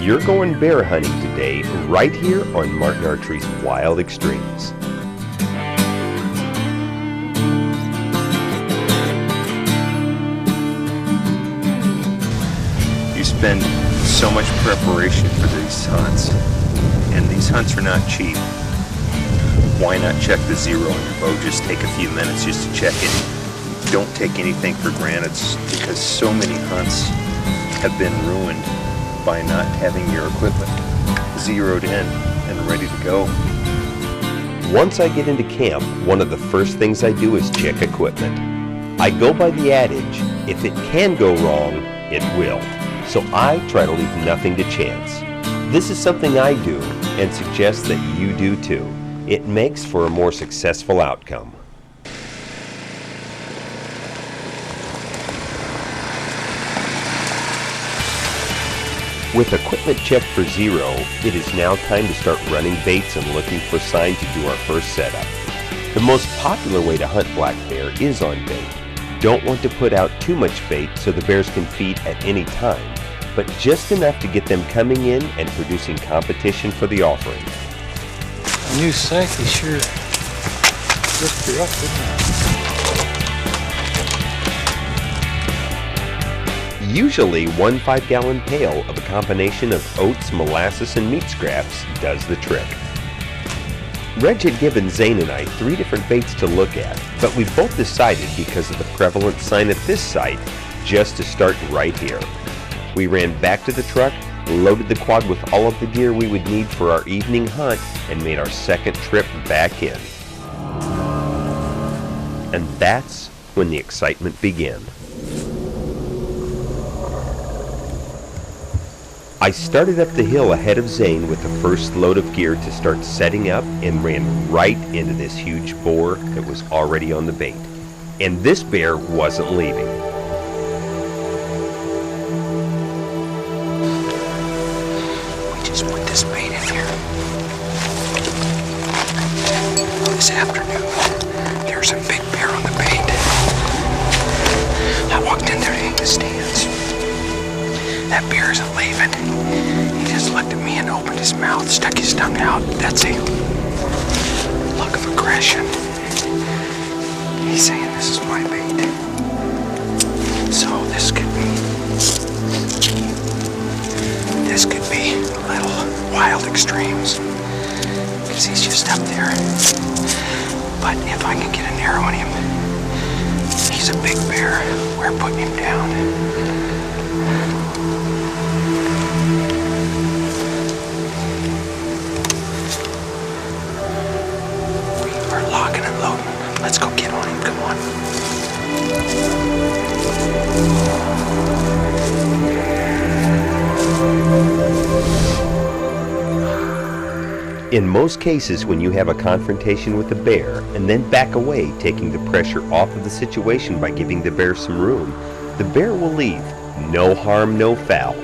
You're going bear hunting today, right here on Martin Archery's Wild Extremes. You spend so much preparation for these hunts, and these hunts are not cheap. Why not check the zero on your bow? Just take a few minutes just to check it. Don't take anything for granted, because so many hunts have been ruined by not having your equipment zeroed in and ready to go. Once I get into camp, one of the first things I do is check equipment. I go by the adage, if it can go wrong, it will. So I try to leave nothing to chance. This is something I do and suggest that you do too. It makes for a more successful outcome. With equipment checked for zero, it is now time to start running baits and looking for sign to do our first setup. The most popular way to hunt black bear is on bait. Don't want to put out too much bait so the bears can feed at any time, but just enough to get them coming in and producing competition for the offering. New Sankey sure ripped her up, didn't it? Usually, 1 5-gallon pail of a combination of oats, molasses, and meat scraps does the trick. Reg had given Zane and I 3 different baits to look at, but we both decided because of the prevalent sign at this site, just to start right here. We ran back to the truck, loaded the quad with all of the gear we would need for our evening hunt, and made our second trip back in. And that's when the excitement began. I started up the hill ahead of Zane with the first load of gear to start setting up and ran right into this huge boar that was already on the bait. And this bear wasn't leaving. We just put this bait in here. This afternoon, there's a big bear on the bait. I walked in there to hang the stands. That bear isn't leaving. He just looked at me and opened his mouth, stuck his tongue out. That's a look of aggression. He's saying this is my bait. So this could be a little Wild Extremes, because he's just up there. But if I can get an arrow on him, he's a big bear. We're putting him down. Locking and loading. Let's go get on him. Come on. In most cases, when you have a confrontation with a bear and then back away, taking the pressure off of the situation by giving the bear some room, the bear will leave. No harm, no foul.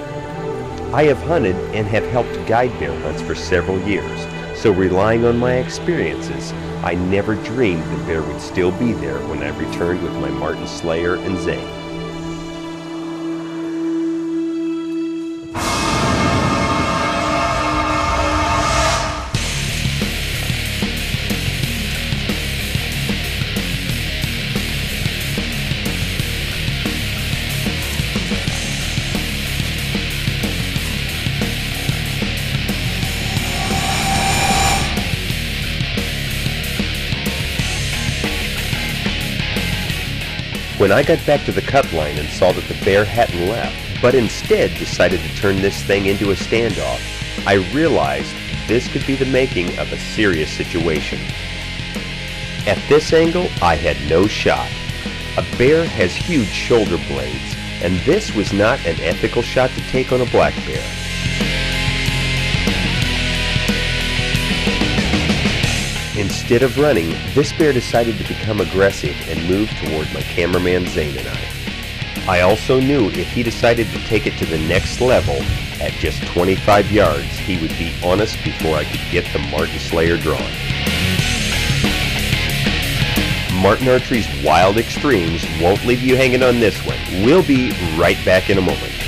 I have hunted and have helped guide bear hunts for several years, so relying on my experiences, I never dreamed the bear would still be there when I returned with my Martin Slayer and Zane. When I got back to the cut line and saw that the bear hadn't left, but instead decided to turn this thing into a standoff, I realized this could be the making of a serious situation. At this angle, I had no shot. A bear has huge shoulder blades, and this was not an ethical shot to take on a black bear. Instead of running, this bear decided to become aggressive and move toward my cameraman Zane and I. I also knew if he decided to take it to the next level, at just 25 yards, he would be on us before I could get the Martin Slayer drawn. Martin Archery's Wild Extremes won't leave you hanging on this one. We'll be right back in a moment.